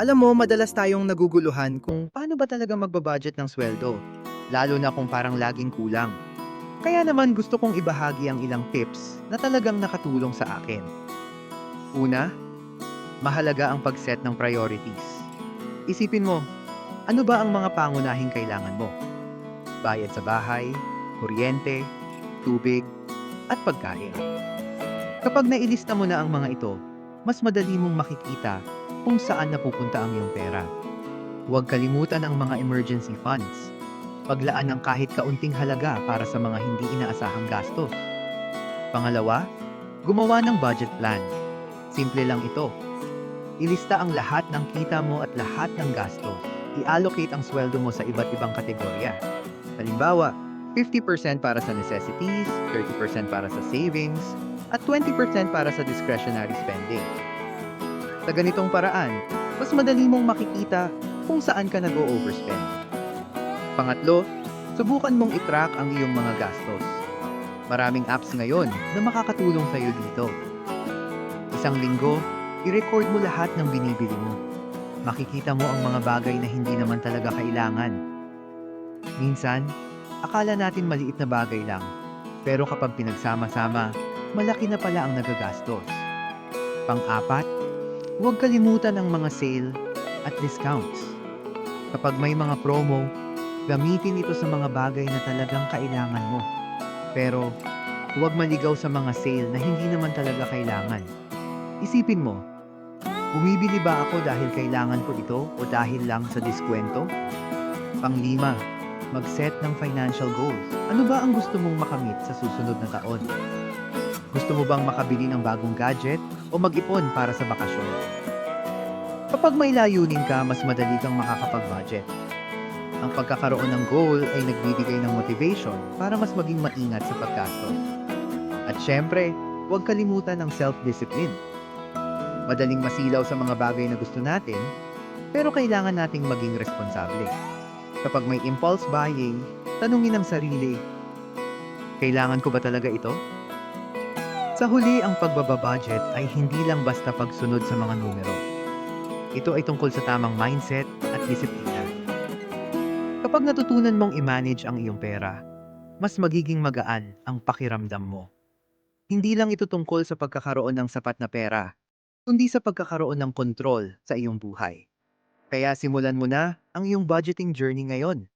Alam mo, madalas tayong naguguluhan kung paano ba talaga magbabudget ng sweldo, lalo na kung parang laging kulang. Kaya naman gusto kong ibahagi ang ilang tips na talagang nakatulong sa akin. Una, mahalaga ang pag-set ng priorities. Isipin mo, ano ba ang mga pangunahing kailangan mo? Bayad sa bahay, kuryente, tubig, at pagkain. Kapag nailista mo na ang mga ito, mas madali mong makikita kung saan napupunta ang iyong pera. Huwag kalimutan ang mga emergency funds. Paglaan ng kahit kaunting halaga para sa mga hindi inaasahang gastos. Pangalawa, gumawa ng budget plan. Simple lang ito. Ilista ang lahat ng kita mo at lahat ng gastos. I-allocate ang sweldo mo sa iba't ibang kategorya. Halimbawa, 50% para sa necessities, 30% para sa savings, at 20% para sa discretionary spending. Sa ganitong paraan, mas madali mong makikita kung saan ka nag-o-overspend. Pangatlo, subukan mong i-track ang iyong mga gastos. Maraming apps ngayon na makakatulong sa iyo dito. Isang linggo, i-record mo lahat ng binibili mo. Makikita mo ang mga bagay na hindi naman talaga kailangan. Minsan, akala natin maliit na bagay lang, pero kapag pinagsama-sama, malaki na pala ang nagagastos. Pang-apat, huwag kalimutan ang mga sale at discounts. Kapag may mga promo, gamitin ito sa mga bagay na talagang kailangan mo. Pero, huwag maligaw sa mga sale na hindi naman talaga kailangan. Isipin mo, bumibili ba ako dahil kailangan ko ito o dahil lang sa diskwento? Pang-lima, mag-set ng financial goals. Ano ba ang gusto mong makamit sa susunod na taon? Gusto mo bang makabili ng bagong gadget o mag-ipon para sa bakasyon? Kapag may layunin ka, mas madali kang makakapag-budget. Ang pagkakaroon ng goal ay nagbibigay ng motivation para mas maging maingat sa paggastos. At syempre, huwag kalimutan ang self-discipline. Madaling masilaw sa mga bagay na gusto natin, pero kailangan nating maging responsable. Kapag may impulse buying, tanungin ang sarili, kailangan ko ba talaga ito? Sa huli, ang pagbababudget ay hindi lang basta pagsunod sa mga numero. Ito ay tungkol sa tamang mindset at disiplina. Kapag natutunan mong i-manage ang iyong pera, mas magiging magaan ang pakiramdam mo. Hindi lang ito tungkol sa pagkakaroon ng sapat na pera, kundi sa pagkakaroon ng kontrol sa iyong buhay. Kaya simulan mo na ang iyong budgeting journey ngayon.